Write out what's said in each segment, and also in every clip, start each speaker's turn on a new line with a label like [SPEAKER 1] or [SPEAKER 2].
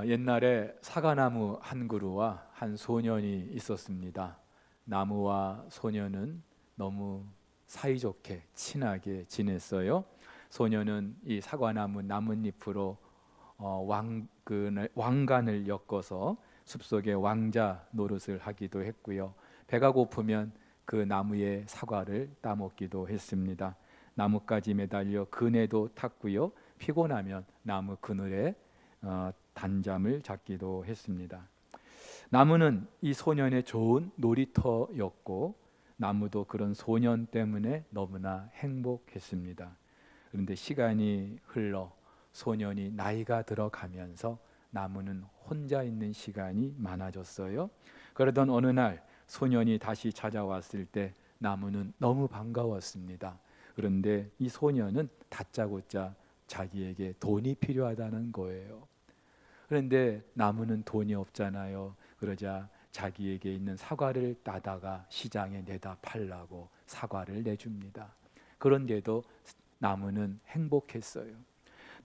[SPEAKER 1] 옛날에 사과나무 한 그루와 한 소년이 있었습니다. 나무와 소년은 너무 사이좋게 친하게 지냈어요. 소년은 이 사과나무 나뭇잎으로 왕관을 엮어서 숲속에 왕자 노릇을 하기도 했고요. 배가 고프면 그 나무의 사과를 따먹기도 했습니다. 나뭇가지 매달려 그네도 탔고요. 피곤하면 나무 그늘에 단잠을 잤기도 했습니다. 나무는 이 소년의 좋은 놀이터였고 나무도 그런 소년 때문에 너무나 행복했습니다. 그런데 시간이 흘러 소년이 나이가 들어가면서 나무는 혼자 있는 시간이 많아졌어요. 그러던 어느 날 소년이 다시 찾아왔을 때 나무는 너무 반가웠습니다. 그런데 이 소년은 다짜고짜 자기에게 돈이 필요하다는 거예요. 그런데 나무는 돈이 없잖아요. 그러자 자기에게 있는 사과를 따다가 시장에 내다 팔라고 사과를 내줍니다. 그런데도 나무는 행복했어요.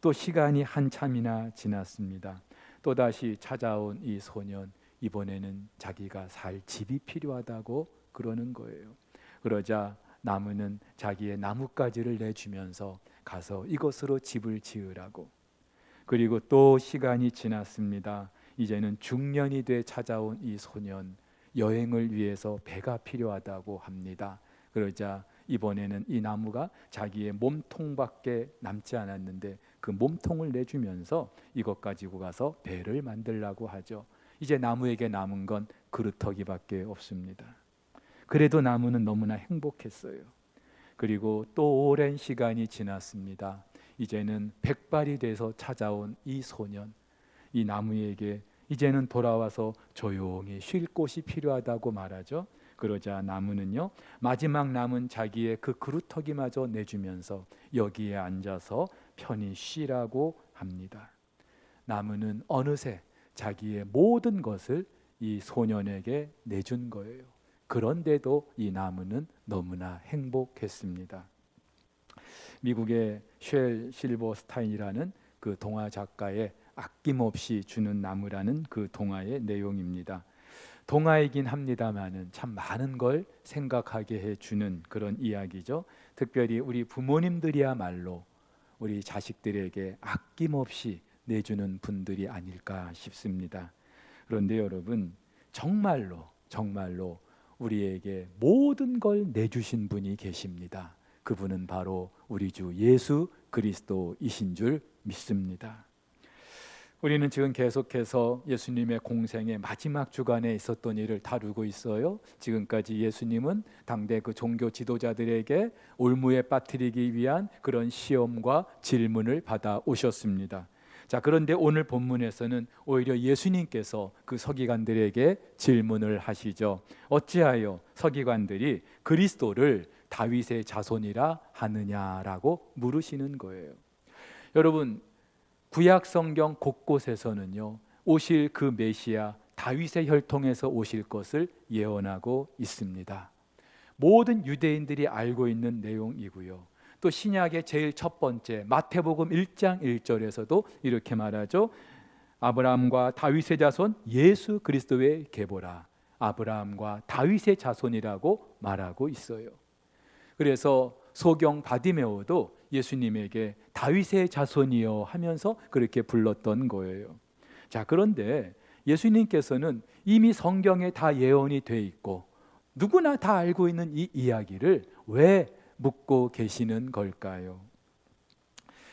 [SPEAKER 1] 또 시간이 한참이나 지났습니다. 또다시 찾아온 이 소년, 이번에는 자기가 살 집이 필요하다고 그러는 거예요. 그러자 나무는 자기의 나뭇가지를 내주면서 가서 이것으로 집을 지으라고. 그리고 또 시간이 지났습니다. 이제는 중년이 돼 찾아온 이 소년, 여행을 위해서 배가 필요하다고 합니다. 그러자 이번에는 이 나무가 자기의 몸통밖에 남지 않았는데 그 몸통을 내주면서 이것 가지고 가서 배를 만들라고 하죠. 이제 나무에게 남은 건 그루터기밖에 없습니다. 그래도 나무는 너무나 행복했어요. 그리고 또 오랜 시간이 지났습니다. 이제는 백발이 돼서 찾아온 이 소년, 이 나무에게 이제는 돌아와서 조용히 쉴 곳이 필요하다고 말하죠. 그러자 나무는요, 마지막 남은 자기의 그 그루터기마저 내주면서 여기에 앉아서 편히 쉬라고 합니다. 나무는 어느새 자기의 모든 것을 이 소년에게 내준 거예요. 그런데도 이 나무는 너무나 행복했습니다. 미국의 쉘 실버스타인이라는 그 동화 작가의 아낌없이 주는 나무라는 그 동화의 내용입니다. 동화이긴 합니다만은 참 많은 걸 생각하게 해주는 그런 이야기죠. 특별히 우리 부모님들이야말로 우리 자식들에게 아낌없이 내주는 분들이 아닐까 싶습니다. 그런데 여러분, 정말로 우리에게 모든 걸 내주신 분이 계십니다. 그분은 바로 우리 주 예수 그리스도이신 줄 믿습니다. 우리는 지금 계속해서 예수님의 공생의 마지막 주간에 있었던 일을 다루고 있어요. 지금까지 예수님은 당대 그 종교 지도자들에게 올무에 빠뜨리기 위한 그런 시험과 질문을 받아 오셨습니다. 자, 그런데 오늘 본문에서는 오히려 예수님께서 그 서기관들에게 질문을 하시죠. 어찌하여 서기관들이 그리스도를 다윗의 자손이라 하느냐라고 물으시는 거예요. 여러분, 구약 성경 곳곳에서는요, 오실 그 메시아 다윗의 혈통에서 오실 것을 예언하고 있습니다. 모든 유대인들이 알고 있는 내용이고요. 또 신약의 제일 첫 번째 마태복음 1장 1절에서도 이렇게 말하죠. 아브라함과 다윗의 자손 예수 그리스도의 계보라. 아브라함과 다윗의 자손이라고 말하고 있어요. 그래서 소경 바디메오도 예수님에게 다윗의 자손이여 하면서 그렇게 불렀던 거예요. 자, 그런데 예수님께서는 이미 성경에 다 예언이 돼 있고 누구나 다 알고 있는 이 이야기를 왜 묻고 계시는 걸까요?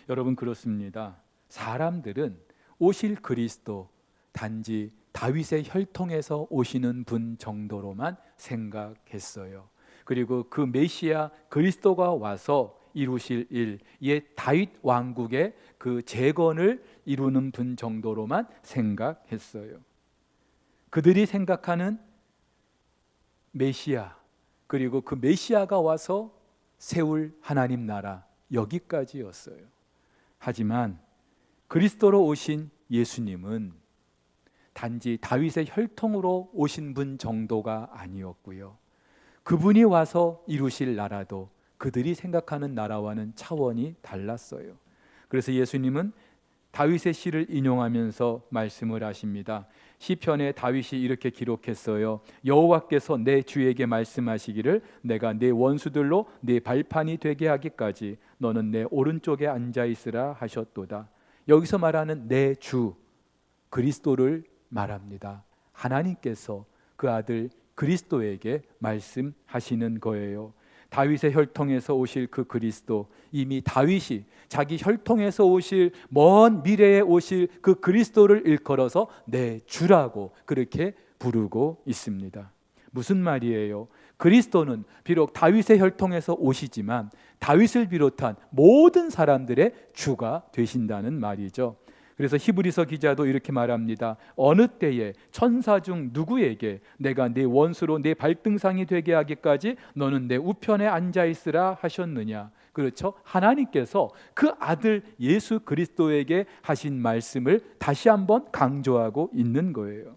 [SPEAKER 1] 여러분, 그렇습니다. 사람들은 오실 그리스도 단지 다윗의 혈통에서 오시는 분 정도로만 생각했어요. 그리고 그 메시아 그리스도가 와서 이루실 일, 옛 다윗 왕국의 그 재건을 이루는 분 정도로만 생각했어요. 그들이 생각하는 메시아, 그리고 그 메시아가 와서 세울 하나님 나라, 여기까지였어요. 하지만 그리스도로 오신 예수님은 단지 다윗의 혈통으로 오신 분 정도가 아니었고요. 그분이 와서 이루실 나라도 그들이 생각하는 나라와는 차원이 달랐어요. 그래서 예수님은 다윗의 시를 인용하면서 말씀을 하십니다. 시편에 다윗이 이렇게 기록했어요. 여호와께서 내 주에게 말씀하시기를 내가 내 원수들로 내 발판이 되게 하기까지 너는 내 오른쪽에 앉아 있으라 하셨도다. 여기서 말하는 내 주 그리스도를 말합니다. 하나님께서 그 아들 그리스도에게 말씀하시는 거예요. 다윗의 혈통에서 오실 그 그리스도, 이미 다윗이 자기 혈통에서 오실 먼 미래에 오실 그 그리스도를 일컬어서 내 주라고 그렇게 부르고 있습니다. 무슨 말이에요? 그리스도는 비록 다윗의 혈통에서 오시지만 다윗을 비롯한 모든 사람들의 주가 되신다는 말이죠. 그래서 히브리서 기자도 이렇게 말합니다. 어느 때에 천사 중 누구에게 내가 네 원수로 내 발등상이 되게 하기까지 너는 내 우편에 앉아 있으라 하셨느냐. 그렇죠? 하나님께서 그 아들 예수 그리스도에게 하신 말씀을 다시 한번 강조하고 있는 거예요.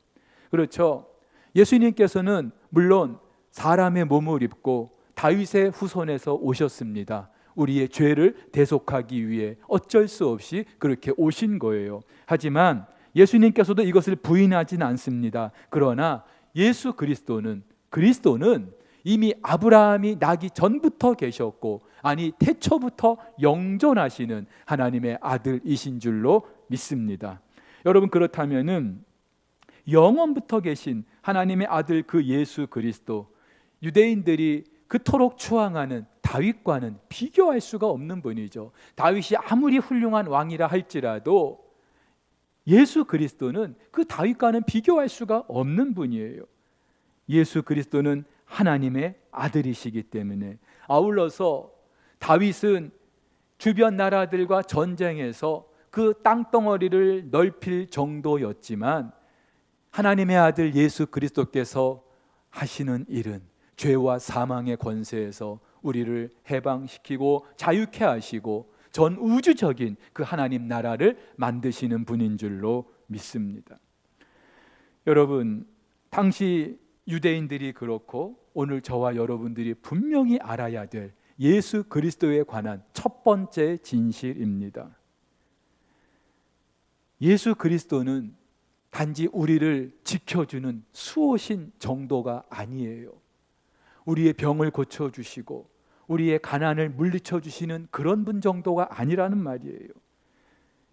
[SPEAKER 1] 그렇죠? 예수님께서는 물론 사람의 몸을 입고 다윗의 후손에서 오셨습니다. 우리의 죄를 대속하기 위해 어쩔 수 없이 그렇게 오신 거예요. 하지만 예수님께서도 이것을 부인하진 않습니다. 그러나 예수 그리스도는 이미 아브라함이 나기 전부터 계셨고, 아니 태초부터 영존하시는 하나님의 아들이신 줄로 믿습니다. 여러분, 그렇다면은 영원부터 계신 하나님의 아들 그 예수 그리스도, 유대인들이 그토록 추앙하는 다윗과는 비교할 수가 없는 분이죠. 다윗이 아무리 훌륭한 왕이라 할지라도 예수 그리스도는 그 다윗과는 비교할 수가 없는 분이에요. 예수 그리스도는 하나님의 아들이시기 때문에, 아울러서 다윗은 주변 나라들과 전쟁에서 그 땅덩어리를 넓힐 정도였지만 하나님의 아들 예수 그리스도께서 하시는 일은 죄와 사망의 권세에서 우리를 해방시키고 자유케 하시고 전 우주적인 그 하나님 나라를 만드시는 분인 줄로 믿습니다. 여러분, 당시 유대인들이 그렇고 오늘 저와 여러분들이 분명히 알아야 될 예수 그리스도에 관한 첫 번째 진실입니다. 예수 그리스도는 단지 우리를 지켜주는 수호신 정도가 아니에요. 우리의 병을 고쳐주시고 우리의 가난을 물리쳐주시는 그런 분 정도가 아니라는 말이에요.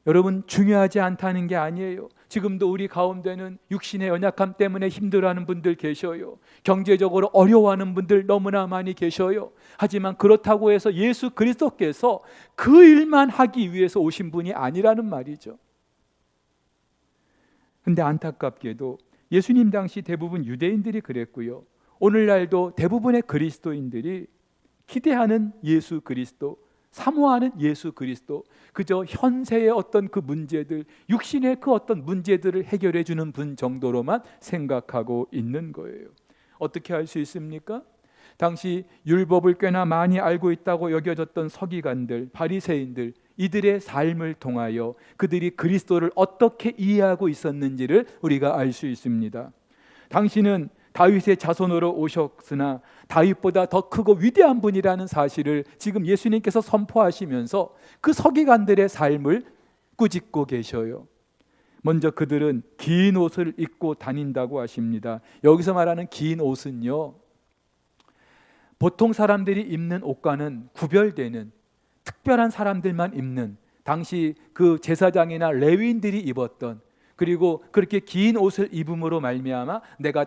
[SPEAKER 1] 여러분, 중요하지 않다는 게 아니에요. 지금도 우리 가운데는 육신의 연약함 때문에 힘들어하는 분들 계셔요. 경제적으로 어려워하는 분들 너무나 많이 계셔요. 하지만 그렇다고 해서 예수 그리스도께서 그 일만 하기 위해서 오신 분이 아니라는 말이죠. 근데 안타깝게도 예수님 당시 대부분 유대인들이 그랬고요. 오늘날도 대부분의 그리스도인들이 기대하는 예수 그리스도, 사모하는 예수 그리스도, 그저 현세의 어떤 그 문제들, 육신의 그 어떤 문제들을 해결해 주는 분 정도로만 생각하고 있는 거예요. 어떻게 할 수 있습니까? 당시 율법을 꽤나 많이 알고 있다고 여겨졌던 서기관들, 바리새인들, 이들의 삶을 통하여 그들이 그리스도를 어떻게 이해하고 있었는지를 우리가 알 수 있습니다. 당신은 다윗의 자손으로 오셨으나 다윗보다 더 크고 위대한 분이라는 사실을 지금 예수님께서 선포하시면서 그 서기관들의 삶을 꾸짖고 계셔요. 먼저 그들은 긴 옷을 입고 다닌다고 하십니다. 여기서 말하는 긴 옷은요, 보통 사람들이 입는 옷과는 구별되는 특별한 사람들만 입는, 당시 그 제사장이나 레위인들이 입었던, 그리고 그렇게 긴 옷을 입음으로 말미암아 내가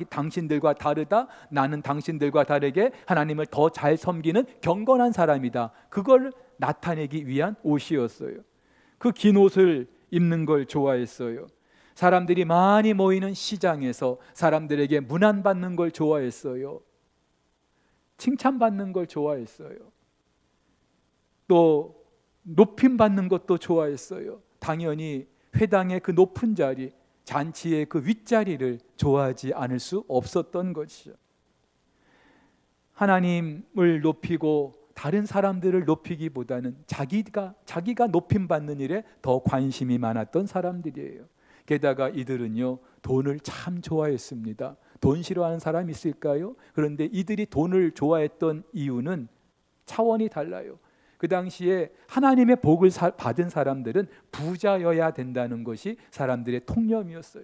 [SPEAKER 1] 당신들과 다르다, 나는 당신들과 다르게 하나님을 더 잘 섬기는 경건한 사람이다, 그걸 나타내기 위한 옷이었어요. 그 긴 옷을 입는 걸 좋아했어요. 사람들이 많이 모이는 시장에서 사람들에게 문안받는 걸 좋아했어요. 칭찬받는 걸 좋아했어요. 또 높임받는 것도 좋아했어요. 당연히 회당의 그 높은 자리, 잔치의 그 윗자리를 좋아하지 않을 수 없었던 것이죠. 하나님을 높이고 다른 사람들을 높이기보다는 자기가 높임받는 일에 더 관심이 많았던 사람들이에요. 게다가 이들은요, 돈을 참 좋아했습니다. 돈 싫어하는 사람 있을까요? 그런데 이들이 돈을 좋아했던 이유는 차원이 달라요. 그 당시에 하나님의 복을 받은 사람들은 부자여야 된다는 것이 사람들의 통념이었어요.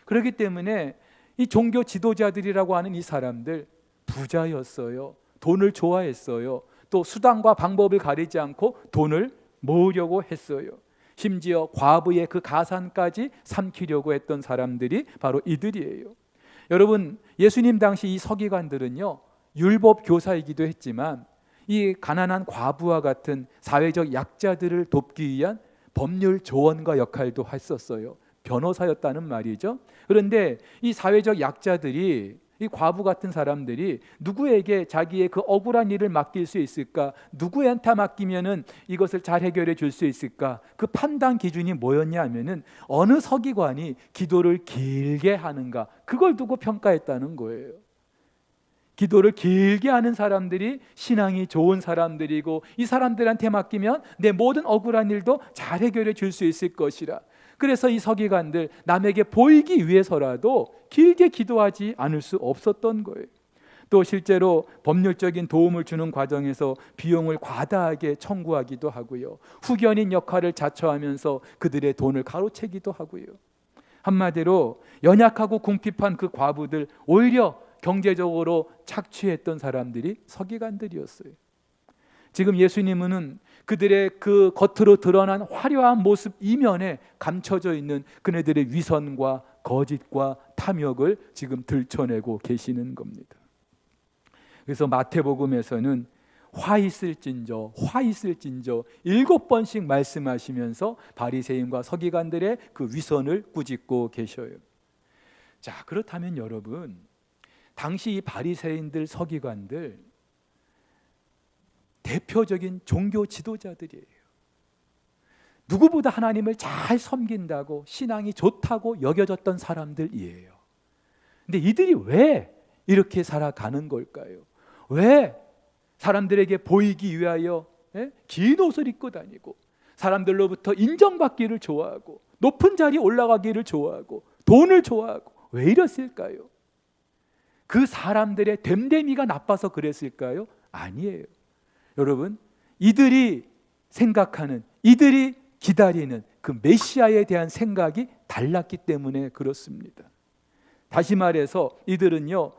[SPEAKER 1] 그렇기 때문에 이 종교 지도자들이라고 하는 이 사람들 부자였어요. 돈을 좋아했어요. 또 수단과 방법을 가리지 않고 돈을 모으려고 했어요. 심지어 과부의 그 가산까지 삼키려고 했던 사람들이 바로 이들이에요. 여러분, 예수님 당시 이 서기관들은요, 율법 교사이기도 했지만 이 가난한 과부와 같은 사회적 약자들을 돕기 위한 법률 조언가 역할도 했었어요. 변호사였다는 말이죠. 그런데 이 사회적 약자들이, 이 과부 같은 사람들이 누구에게 자기의 그 억울한 일을 맡길 수 있을까? 누구한테 맡기면은 이것을 잘 해결해 줄 수 있을까? 그 판단 기준이 뭐였냐 하면은 어느 서기관이 기도를 길게 하는가, 그걸 두고 평가했다는 거예요. 기도를 길게 하는 사람들이 신앙이 좋은 사람들이고, 이 사람들한테 맡기면 내 모든 억울한 일도 잘 해결해 줄 수 있을 것이라. 그래서 이 서기관들, 남에게 보이기 위해서라도 길게 기도하지 않을 수 없었던 거예요. 또 실제로 법률적인 도움을 주는 과정에서 비용을 과다하게 청구하기도 하고요, 후견인 역할을 자처하면서 그들의 돈을 가로채기도 하고요. 한마디로 연약하고 궁핍한 그 과부들, 오히려 경제적으로 착취했던 사람들이 서기관들이었어요. 지금 예수님은 그들의 그 겉으로 드러난 화려한 모습 이면에 감춰져 있는 그네들의 위선과 거짓과 탐욕을 지금 들춰내고 계시는 겁니다. 그래서 마태복음에서는 화 있을진저 7번씩 말씀하시면서 바리새인과 서기관들의 그 위선을 꾸짖고 계셔요. 자, 그렇다면 여러분, 당시 이 바리새인들, 서기관들 대표적인 종교 지도자들이에요. 누구보다 하나님을 잘 섬긴다고, 신앙이 좋다고 여겨졌던 사람들이에요. 근데 이들이 왜 이렇게 살아가는 걸까요? 왜 사람들에게 보이기 위하여 긴 옷을 입고 다니고, 사람들로부터 인정받기를 좋아하고, 높은 자리에 올라가기를 좋아하고, 돈을 좋아하고, 왜 이랬을까요? 그 사람들의 됨됨이가 나빠서 그랬을까요? 아니에요. 여러분, 이들이 생각하는, 이들이 기다리는 그 메시아에 대한 생각이 달랐기 때문에 그렇습니다. 다시 말해서 이들은요,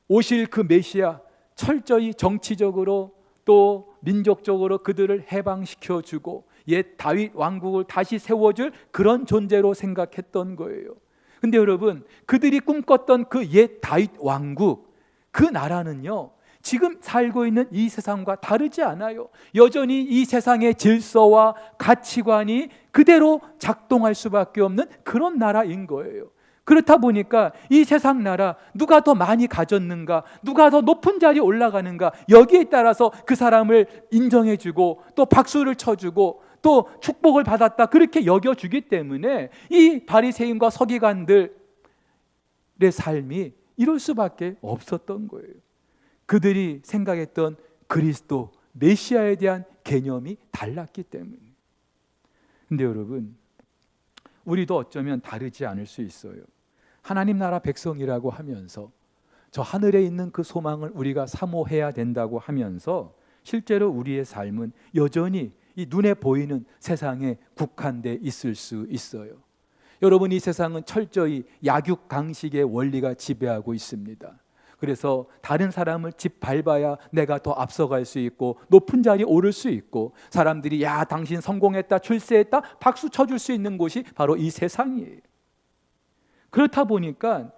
[SPEAKER 1] 오실 그 메시아, 철저히 정치적으로 또 민족적으로 그들을 해방시켜주고 옛 다윗 왕국을 다시 세워줄 그런 존재로 생각했던 거예요. 근데 여러분, 그들이 꿈꿨던 그 옛 다윗 왕국, 그 나라는요, 지금 살고 있는 이 세상과 다르지 않아요. 여전히 이 세상의 질서와 가치관이 그대로 작동할 수밖에 없는 그런 나라인 거예요. 그렇다 보니까 이 세상 나라, 누가 더 많이 가졌는가, 누가 더 높은 자리에 올라가는가, 여기에 따라서 그 사람을 인정해주고 또 박수를 쳐주고 또 축복을 받았다, 그렇게 여겨주기 때문에 이 바리새인과 서기관들의 삶이 이럴 수밖에 없었던 거예요. 그들이 생각했던 그리스도, 메시아에 대한 개념이 달랐기 때문에. 근데 여러분, 우리도 어쩌면 다르지 않을 수 있어요. 하나님 나라 백성이라고 하면서 저 하늘에 있는 그 소망을 우리가 사모해야 된다고 하면서 실제로 우리의 삶은 여전히 이 눈에 보이는 세상에 국한돼 있을 수 있어요. 여러분, 이 세상은 철저히 약육강식의 원리가 지배하고 있습니다. 그래서 다른 사람을 짓밟아야 내가 더 앞서갈 수 있고 높은 자리에 오를 수 있고, 사람들이 야 당신 성공했다, 출세했다 박수 쳐줄 수 있는 곳이 바로 이 세상이에요. 그렇다 보니까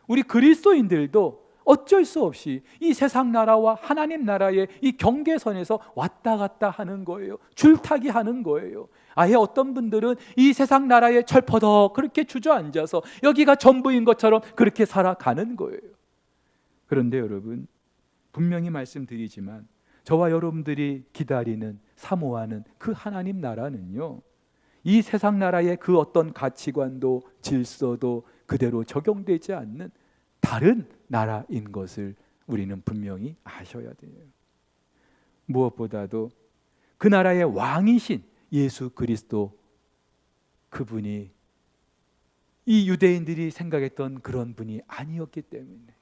[SPEAKER 1] 우리 그리스도인들도 어쩔 수 없이 이 세상 나라와 하나님 나라의 이 경계선에서 왔다 갔다 하는 거예요. 줄타기 하는 거예요. 아예 어떤 분들은 이 세상 나라에 철퍼덕 그렇게 주저앉아서 여기가 전부인 것처럼 그렇게 살아가는 거예요. 그런데 여러분, 분명히 말씀드리지만 저와 여러분들이 기다리는, 사모하는 그 하나님 나라는요, 이 세상 나라의 그 어떤 가치관도 질서도 그대로 적용되지 않는 다른 나라인 것을 우리는 분명히 아셔야 돼요. 무엇보다도 그 나라의 왕이신 예수 그리스도, 그분이 이 유대인들이 생각했던 그런 분이 아니었기 때문에,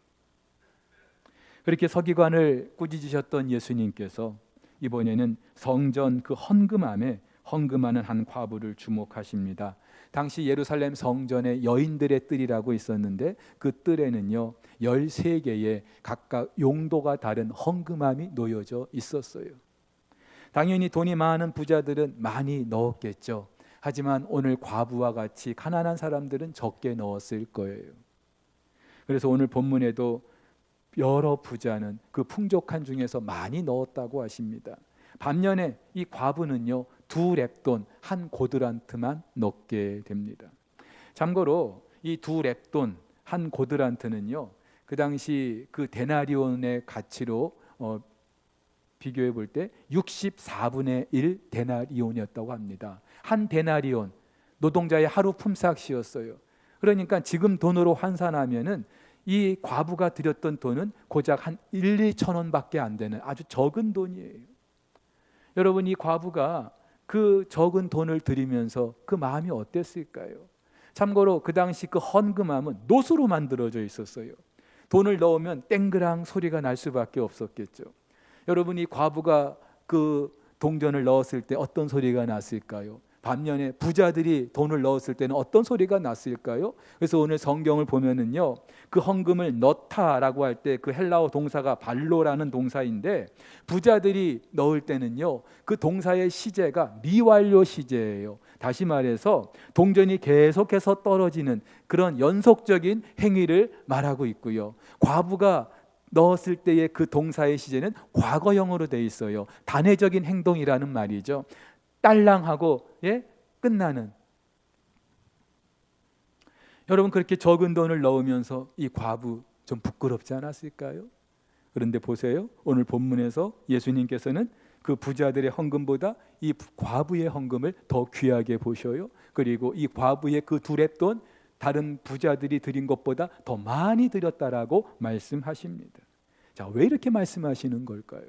[SPEAKER 1] 그렇게 서기관을 꾸짖으셨던 예수님께서 이번에는 성전 그 헌금함에 헌금하는 한 과부를 주목하십니다. 당시 예루살렘 성전에 여인들의 뜰이라고 있었는데 그 뜰에는요 13개의 각각 용도가 다른 헌금함이 놓여져 있었어요. 당연히 돈이 많은 부자들은 많이 넣었겠죠. 하지만 오늘 과부와 같이 가난한 사람들은 적게 넣었을 거예요. 그래서 오늘 본문에도 여러 부자는 그 풍족한 중에서 많이 넣었다고 하십니다. 반면에 이 과부는요 2렙돈 한 고드란트만 넣게 됩니다. 참고로 이 2렙돈 한 고드란트는요 그 당시 그 데나리온의 가치로 비교해 볼 때 64분의 1 데나리온이었다고 합니다. 한 데나리온 노동자의 하루 품삯이었어요. 그러니까 지금 돈으로 환산하면은 이 과부가 드렸던 돈은 고작 한 1, 2천 원밖에 안 되는 아주 적은 돈이에요. 여러분 이 과부가 그 적은 돈을 드리면서 그 마음이 어땠을까요? 참고로 그 당시 그 헌금함은 노수로 만들어져 있었어요. 돈을 넣으면 땡그랑 소리가 날 수밖에 없었겠죠. 여러분 이 과부가 그 동전을 넣었을 때 어떤 소리가 났을까요? 반면에 부자들이 돈을 넣었을 때는 어떤 소리가 났을까요? 그래서 오늘 성경을 보면은요 그 헌금을 넣다라고 할 때 그 헬라어 동사가 발로라는 동사인데 부자들이 넣을 때는요 그 동사의 시제가 미완료 시제예요. 다시 말해서 동전이 계속해서 떨어지는 그런 연속적인 행위를 말하고 있고요. 과부가 넣었을 때의 그 동사의 시제는 과거형으로 돼 있어요. 단회적인 행동이라는 말이죠. 딸랑하고 끝나는. 여러분 그렇게 적은 돈을 넣으면서 이 과부 좀 부끄럽지 않았을까요? 그런데 보세요. 오늘 본문에서 예수님께서는 그 부자들의 헌금보다 이 과부의 헌금을 더 귀하게 보셔요. 그리고 이 과부의 그 2렙돈 다른 부자들이 드린 것보다 더 많이 드렸다라고 말씀하십니다. 자, 왜 이렇게 말씀하시는 걸까요?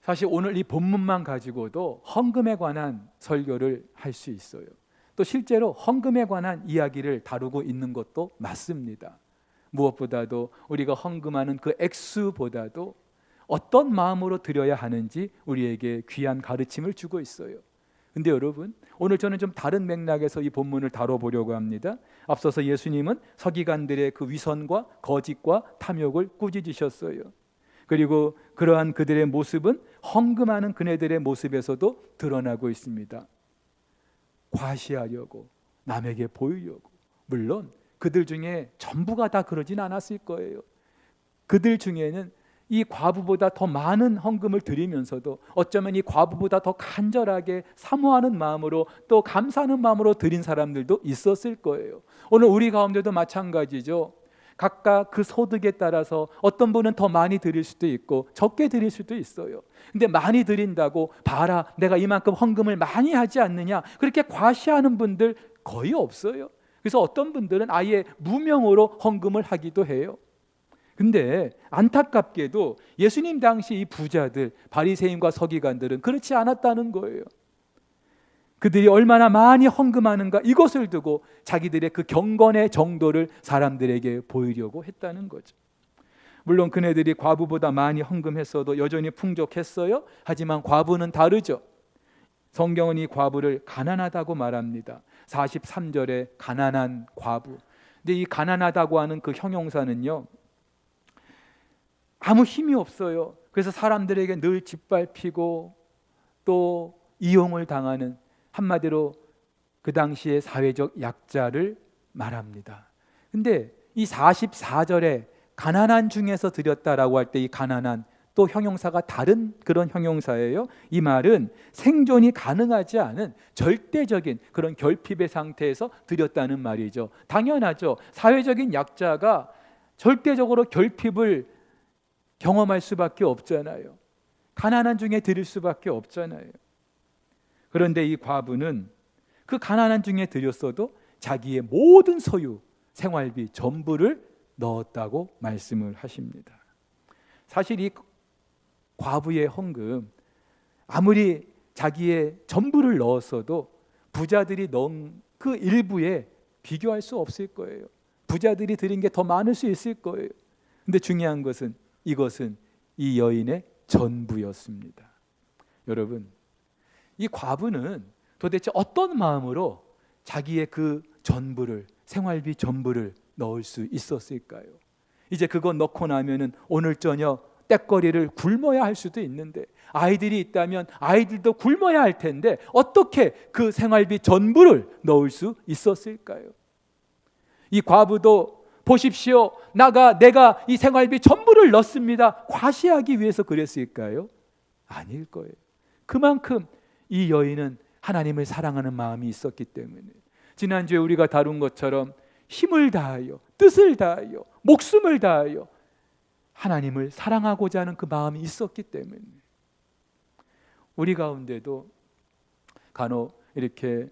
[SPEAKER 1] 사실 오늘 이 본문만 가지고도 헌금에 관한 설교를 할 수 있어요. 또 실제로 헌금에 관한 이야기를 다루고 있는 것도 맞습니다. 무엇보다도 우리가 헌금하는 그 액수보다도 어떤 마음으로 드려야 하는지 우리에게 귀한 가르침을 주고 있어요. 근데 여러분 오늘 저는 좀 다른 맥락에서 이 본문을 다뤄보려고 합니다. 앞서서 예수님은 서기관들의 그 위선과 거짓과 탐욕을 꾸짖으셨어요. 그리고 그러한 그들의 모습은 헌금하는 그네들의 모습에서도 드러나고 있습니다. 과시하려고, 남에게 보이려고. 물론 그들 중에 전부가 다 그러진 않았을 거예요. 그들 중에는 이 과부보다 더 많은 헌금을 드리면서도 어쩌면 이 과부보다 더 간절하게 사모하는 마음으로 또 감사하는 마음으로 드린 사람들도 있었을 거예요. 오늘 우리 가운데도 마찬가지죠. 각각 그 소득에 따라서 어떤 분은 더 많이 드릴 수도 있고 적게 드릴 수도 있어요. 근데 많이 드린다고 봐라 내가 이만큼 헌금을 많이 하지 않느냐 그렇게 과시하는 분들 거의 없어요. 그래서 어떤 분들은 아예 무명으로 헌금을 하기도 해요. 근데 안타깝게도 예수님 당시 이 부자들 바리새인과 서기관들은 그렇지 않았다는 거예요. 그들이 얼마나 많이 헌금하는가 이것을 두고 자기들의 그 경건의 정도를 사람들에게 보이려고 했다는 거죠. 물론 그네들이 과부보다 많이 헌금했어도 여전히 풍족했어요. 하지만 과부는 다르죠. 성경은 이 과부를 가난하다고 말합니다. 43절에 가난한 과부. 근데 이 가난하다고 하는 그 형용사는요 아무 힘이 없어요. 그래서 사람들에게 늘 짓밟히고 또 이용을 당하는 한마디로 그 당시의 사회적 약자를 말합니다. 근데 이 44절에 가난한 중에서 드렸다라고 할 때 이 가난한 또 형용사가 다른 그런 형용사예요. 이 말은 생존이 가능하지 않은 절대적인 그런 결핍의 상태에서 드렸다는 말이죠. 당연하죠. 사회적인 약자가 절대적으로 결핍을 경험할 수밖에 없잖아요. 가난한 중에 드릴 수밖에 없잖아요. 그런데 이 과부는 그 가난한 중에 드렸어도 자기의 모든 소유, 생활비 전부를 넣었다고 말씀을 하십니다. 사실 이 과부의 헌금 아무리 자기의 전부를 넣었어도 부자들이 넣은 그 일부에 비교할 수 없을 거예요. 부자들이 드린 게 더 많을 수 있을 거예요. 근데 중요한 것은 이것은 이 여인의 전부였습니다. 여러분, 이 과부는 도대체 어떤 마음으로 자기의 그 전부를, 생활비 전부를 넣을 수 있었을까요? 이제 그거 넣고 나면은 오늘 저녁 떏거리를 굶어야 할 수도 있는데, 아이들이 있다면 아이들도 굶어야 할 텐데 어떻게 그 생활비 전부를 넣을 수 있었을까요? 이 과부도 보십시오, 내가 이 생활비 전부를 넣습니다, 과시하기 위해서 그랬을까요? 아닐 거예요. 그만큼 이 여인은 하나님을 사랑하는 마음이 있었기 때문에, 지난주에 우리가 다룬 것처럼 힘을 다하여, 뜻을 다하여, 목숨을 다하여 하나님을 사랑하고자 하는 그 마음이 있었기 때문에, 우리 가운데도 간혹 이렇게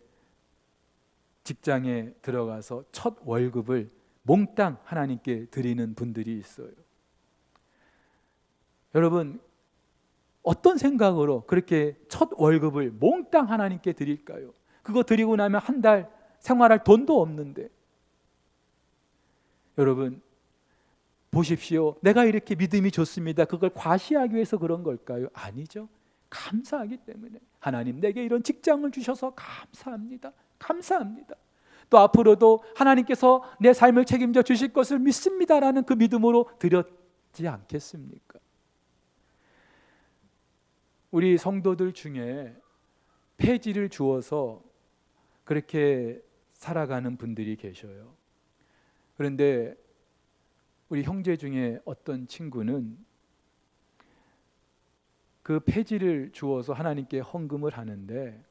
[SPEAKER 1] 직장에 들어가서 첫 월급을 몽땅 하나님께 드리는 분들이 있어요. 여러분, 어떤 생각으로 그렇게 첫 월급을 몽땅 하나님께 드릴까요? 그거 드리고 나면 한 달 생활할 돈도 없는데. 여러분, 보십시오, 내가 이렇게 믿음이 좋습니다, 그걸 과시하기 위해서 그런 걸까요? 아니죠. 감사하기 때문에. 하나님, 내게 이런 직장을 주셔서 감사합니다, 감사합니다. 또 앞으로도 하나님께서 내 삶을 책임져 주실 것을 믿습니다라는 그 믿음으로 드렸지 않겠습니까? 우리 성도들 중에 폐지를 주어서 그렇게 살아가는 분들이 계셔요. 그런데 우리 형제 중에 어떤 친구는 그 폐지를 주어서 하나님께 헌금을 하는데,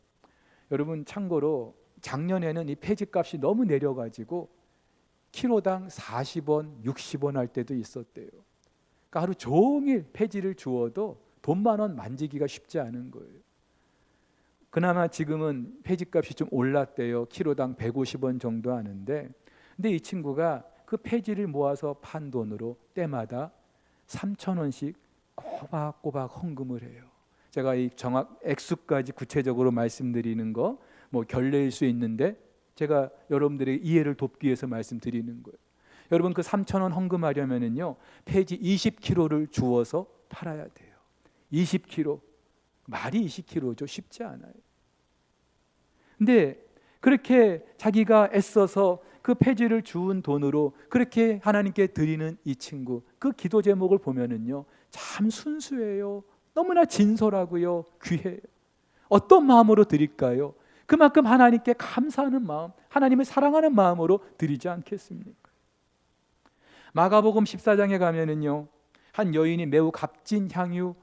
[SPEAKER 1] 여러분 참고로 작년에는 이 폐지값이 너무 내려가지고 키로당 40원, 60원 할 때도 있었대요. 그러니까 하루 종일 폐지를 주어도 돈 10,000원 만지기가 쉽지 않은 거예요. 그나마 지금은 폐지값이 좀 올랐대요. 키로당 150원 정도 하는데, 근데 이 친구가 그 폐지를 모아서 판 돈으로 때마다 3,000원씩 꼬박꼬박 헌금을 해요. 제가 이 정확 액수까지 구체적으로 말씀드리는 거 뭐 결례일 수 있는데, 제가 여러분들의 이해를 돕기 위해서 말씀드리는 거예요. 여러분, 그 3,000원 헌금하려면은요, 폐지 20kg를 주워서 팔아야 돼요. 20kg, 말이 20kg죠. 쉽지 않아요. 근데 그렇게 자기가 애써서 그 폐지를 주운 돈으로 그렇게 하나님께 드리는 이 친구, 그 기도 제목을 보면은요, 참 순수해요. 너무나 진솔하고요, 귀해요. 어떤 마음으로 드릴까요? 그만큼 하나님께 감사하는 마음, 하나님을 사랑하는 마음으로 드리지 않겠습니까? 마가복음 14장에 가면은요, 한 여인이 매우 값진 향유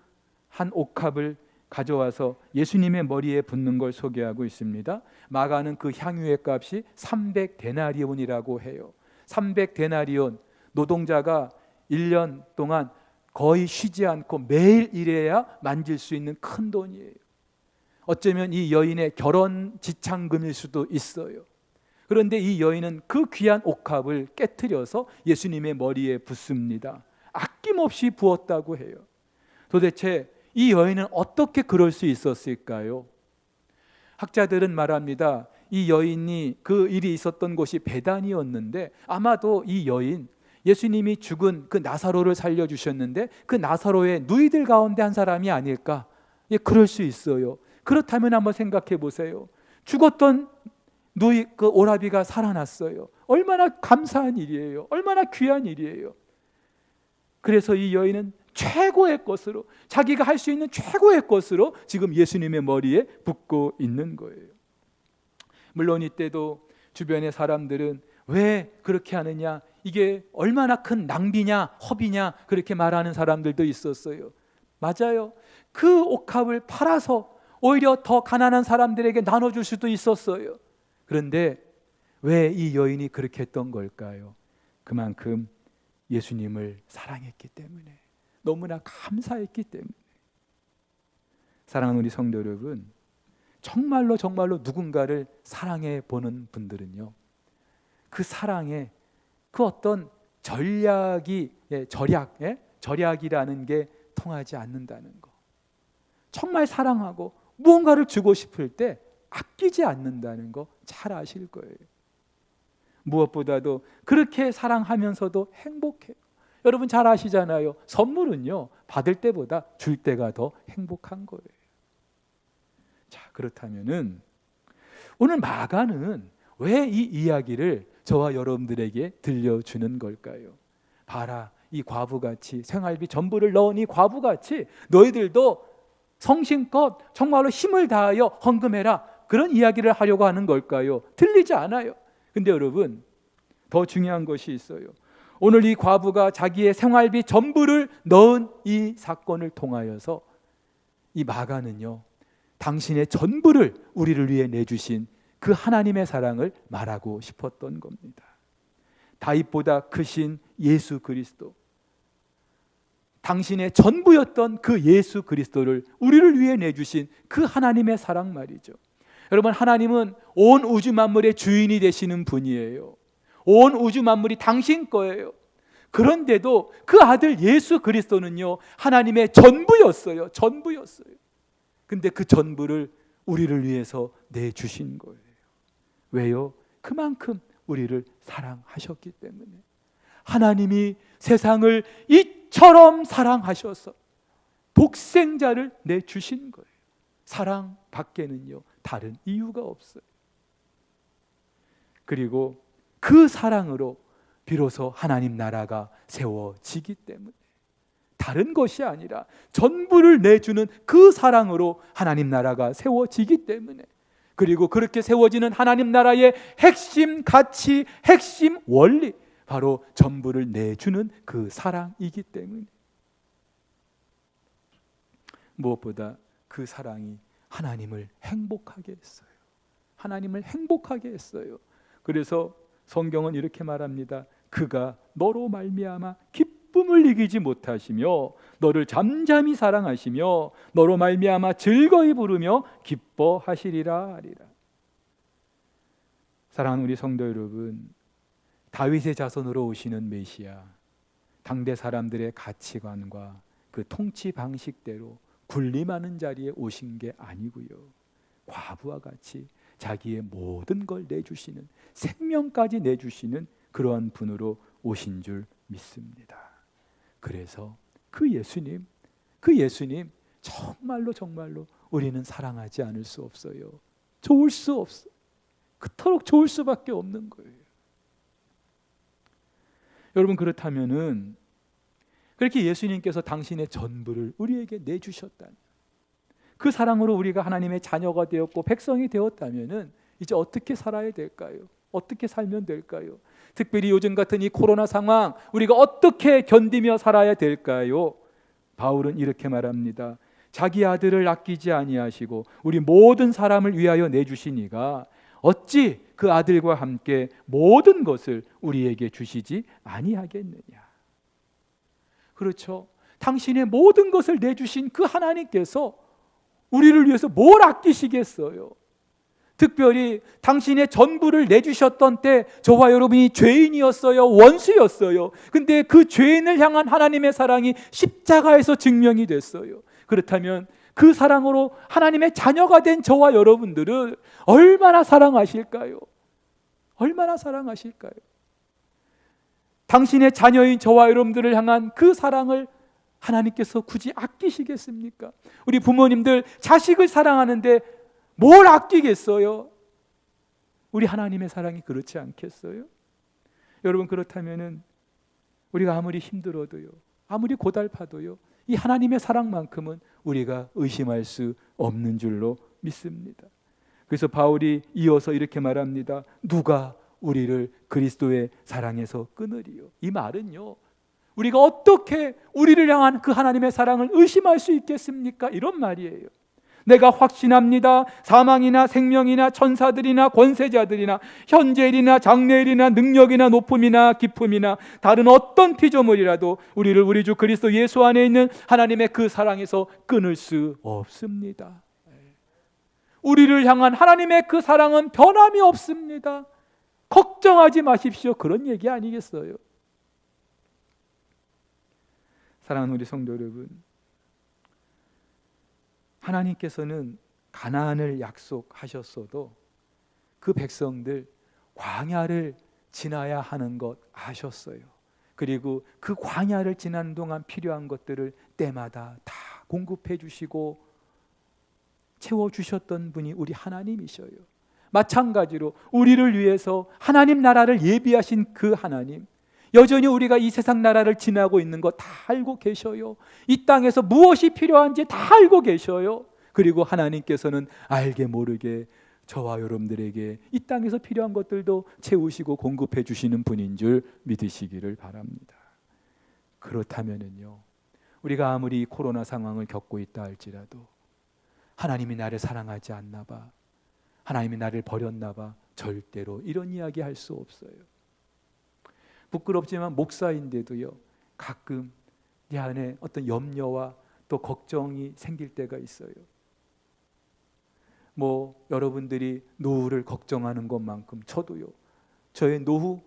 [SPEAKER 1] 한 옥합을 가져와서 예수님의 머리에 붓는 걸 소개하고 있습니다. 마가는 그 향유의 값이 300데나리온이라고 해요. 300데나리온, 노동자가 1년 동안 거의 쉬지 않고 매일 일해야 만질 수 있는 큰 돈이에요. 어쩌면 이 여인의 결혼 지참금일 수도 있어요. 그런데 이 여인은 그 귀한 옥합을 깨트려서 예수님의 머리에 붓습니다. 아낌없이 부었다고 해요. 도대체 이 여인은 어떻게 그럴 수 있었을까요? 학자들은 말합니다. 이 여인이 그 일이 있었던 곳이 베단이었는데, 아마도 이 여인, 예수님이 죽은 그 나사로를 살려주셨는데 그 나사로의 누이들 가운데 한 사람이 아닐까? 예, 그럴 수 있어요. 그렇다면 한번 생각해 보세요. 죽었던 누이, 그 오라비가 살아났어요. 얼마나 감사한 일이에요. 얼마나 귀한 일이에요. 그래서 이 여인은 최고의 것으로, 자기가 할 수 있는 최고의 것으로 지금 예수님의 머리에 붓고 있는 거예요. 물론 이때도 주변의 사람들은 왜 그렇게 하느냐, 이게 얼마나 큰 낭비냐, 허비냐, 그렇게 말하는 사람들도 있었어요. 맞아요. 그 옥합을 팔아서 오히려 더 가난한 사람들에게 나눠줄 수도 있었어요. 그런데 왜 이 여인이 그렇게 했던 걸까요? 그만큼 예수님을 사랑했기 때문에, 너무나 감사했기 때문에. 사랑하는 우리 성도 여러분, 정말로 누군가를 사랑해 보는 분들은요, 그 사랑에 그 어떤 절약이라는 게 통하지 않는다는 거. 정말 사랑하고 무언가를 주고 싶을 때 아끼지 않는다는 거 잘 아실 거예요. 무엇보다도 그렇게 사랑하면서도 행복해요. 여러분 잘 아시잖아요. 선물은요, 받을 때보다 줄 때가 더 행복한 거예요. 자, 그렇다면은 오늘 마가는 왜 이 이야기를 저와 여러분들에게 들려주는 걸까요? 봐라, 이 과부같이 생활비 전부를 넣은 이 과부같이 너희들도 성심껏 정말로 힘을 다하여 헌금해라, 그런 이야기를 하려고 하는 걸까요? 들리지 않아요. 근데 여러분, 더 중요한 것이 있어요. 오늘 이 과부가 자기의 생활비 전부를 넣은 이 사건을 통하여서 이 마가는요, 당신의 전부를 우리를 위해 내주신 그 하나님의 사랑을 말하고 싶었던 겁니다. 다윗보다 크신 예수 그리스도, 당신의 전부였던 그 예수 그리스도를 우리를 위해 내주신 그 하나님의 사랑 말이죠. 여러분, 하나님은 온 우주 만물의 주인이 되시는 분이에요. 온 우주 만물이 당신 거예요. 그런데도 그 아들 예수 그리스도는요, 하나님의 전부였어요. 전부였어요. 근데 그 전부를 우리를 위해서 내주신 거예요. 왜요? 그만큼 우리를 사랑하셨기 때문에. 하나님이 세상을 이처럼 사랑하셔서 독생자를 내주신 거예요. 사랑 밖에는요, 다른 이유가 없어요. 그리고 그 사랑으로 비로소 하나님 나라가 세워지기 때문에, 다른 것이 아니라 전부를 내주는 그 사랑으로 하나님 나라가 세워지기 때문에, 그리고 그렇게 세워지는 하나님 나라의 핵심 가치, 핵심 원리, 바로 전부를 내주는 그 사랑이기 때문에, 무엇보다 그 사랑이 하나님을 행복하게 했어요. 하나님을 행복하게 했어요. 그래서 성경은 이렇게 말합니다. 그가 너로 말미암아 기쁨을 이기지 못하시며 너를 잠잠히 사랑하시며 너로 말미암아 즐거이 부르며 기뻐하시리라 하리라. 사랑하는 우리 성도 여러분, 다윗의 자손으로 오시는 메시아, 당대 사람들의 가치관과 그 통치 방식대로 군림하는 자리에 오신 게 아니고요, 과부와 같이 자기의 모든 걸 내주시는, 생명까지 내주시는 그러한 분으로 오신 줄 믿습니다. 그래서 그 예수님 정말로 우리는 사랑하지 않을 수 없어요. 좋을 수 없어요. 그토록 좋을 수밖에 없는 거예요. 여러분, 그렇다면은 그렇게 예수님께서 당신의 전부를 우리에게 내주셨다면, 그 사랑으로 우리가 하나님의 자녀가 되었고 백성이 되었다면은 이제 어떻게 살아야 될까요? 어떻게 살면 될까요? 특별히 요즘 같은 이 코로나 상황, 우리가 어떻게 견디며 살아야 될까요? 바울은 이렇게 말합니다. 자기 아들을 아끼지 아니하시고 우리 모든 사람을 위하여 내주시니가 어찌 그 아들과 함께 모든 것을 우리에게 주시지 아니하겠느냐. 그렇죠. 당신의 모든 것을 내주신 그 하나님께서 우리를 위해서 뭘 아끼시겠어요? 특별히 당신의 전부를 내주셨던 때 저와 여러분이 죄인이었어요. 원수였어요. 근데 그 죄인을 향한 하나님의 사랑이 십자가에서 증명이 됐어요. 그렇다면 그 사랑으로 하나님의 자녀가 된 저와 여러분들을 얼마나 사랑하실까요? 얼마나 사랑하실까요? 당신의 자녀인 저와 여러분들을 향한 그 사랑을 하나님께서 굳이 아끼시겠습니까? 우리 부모님들 자식을 사랑하는데 뭘 아끼겠어요? 우리 하나님의 사랑이 그렇지 않겠어요? 여러분, 그렇다면은 우리가 아무리 힘들어도요, 아무리 고달파도요, 이 하나님의 사랑만큼은 우리가 의심할 수 없는 줄로 믿습니다. 그래서 바울이 이어서 이렇게 말합니다. 누가 우리를 그리스도의 사랑에서 끊으리요? 이 말은요, 우리가 어떻게 우리를 향한 그 하나님의 사랑을 의심할 수 있겠습니까? 이런 말이에요. 내가 확신합니다. 사망이나 생명이나 천사들이나 권세자들이나 현재일이나 장래일이나 능력이나 높음이나 깊음이나 다른 어떤 피조물이라도 우리를 우리 주 그리스도 예수 안에 있는 하나님의 그 사랑에서 끊을 수 없습니다. 우리를 향한 하나님의 그 사랑은 변함이 없습니다. 걱정하지 마십시오. 그런 얘기 아니겠어요? 사랑하는 우리 성도 여러분, 하나님께서는 가나안을 약속하셨어도 그 백성들 광야를 지나야 하는 것 아셨어요. 그리고 그 광야를 지나는 동안 필요한 것들을 때마다 다 공급해 주시고 채워주셨던 분이 우리 하나님이셔요. 마찬가지로 우리를 위해서 하나님 나라를 예비하신 그 하나님, 여전히 우리가 이 세상 나라를 지나고 있는 거 다 알고 계셔요. 이 땅에서 무엇이 필요한지 다 알고 계셔요. 그리고 하나님께서는 알게 모르게 저와 여러분들에게 이 땅에서 필요한 것들도 채우시고 공급해 주시는 분인 줄 믿으시기를 바랍니다. 그렇다면은요, 우리가 아무리 코로나 상황을 겪고 있다 할지라도 하나님이 나를 사랑하지 않나 봐, 하나님이 나를 버렸나 봐, 절대로 이런 이야기 할 수 없어요. 부끄럽지만 목사인데도요, 가끔 내 안에 어떤 염려와 또 걱정이 생길 때가 있어요. 뭐 여러분들이 노후를 걱정하는 것만큼 저도요, 저의 노후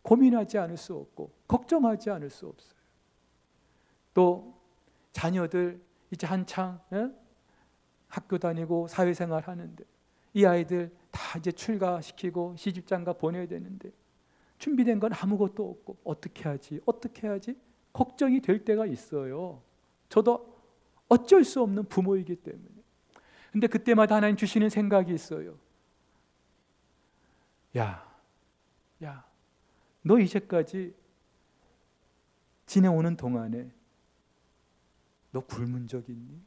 [SPEAKER 1] 고민하지 않을 수 없고 걱정하지 않을 수 없어요. 또 자녀들 이제 한창 학교 다니고 사회생활 하는데 이 아이들 다 이제 출가시키고 시집장가 보내야 되는데 준비된 건 아무것도 없고 어떻게 하지 걱정이 될 때가 있어요. 저도 어쩔 수 없는 부모이기 때문에. 근데 그때마다 하나님 주시는 생각이 있어요. 야, 너 이제까지 지내오는 동안에 너 굶은 적 있니?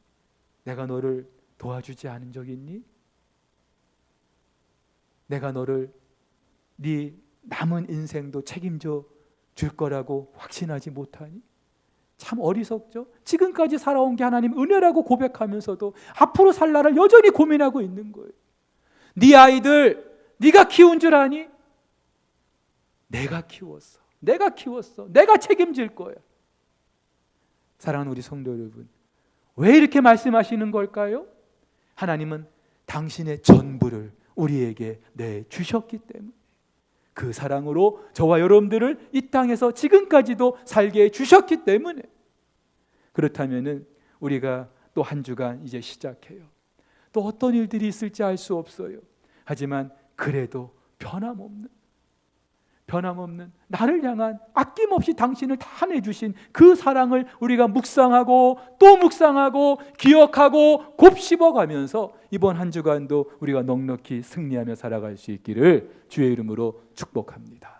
[SPEAKER 1] 내가 너를 도와주지 않은 적 있니? 내가 너를 네 남은 인생도 책임져 줄 거라고 확신하지 못하니? 참 어리석죠? 지금까지 살아온 게 하나님 은혜라고 고백하면서도 앞으로 살 날을 여전히 고민하고 있는 거예요. 네 아이들 네가 키운 줄 아니? 내가 키웠어. 내가 책임질 거야. 사랑하는 우리 성도 여러분, 왜 이렇게 말씀하시는 걸까요? 하나님은 당신의 전부를 우리에게 내주셨기 때문에, 그 사랑으로 저와 여러분들을 이 땅에서 지금까지도 살게 해주셨기 때문에. 그렇다면 우리가 또 한 주간 이제 시작해요. 또 어떤 일들이 있을지 알 수 없어요. 하지만 그래도 변함없는 나를 향한 아낌없이 당신을 다 내주신 그 사랑을 우리가 묵상하고 또 묵상하고 기억하고 곱씹어가면서 이번 한 주간도 우리가 넉넉히 승리하며 살아갈 수 있기를 주의 이름으로 축복합니다.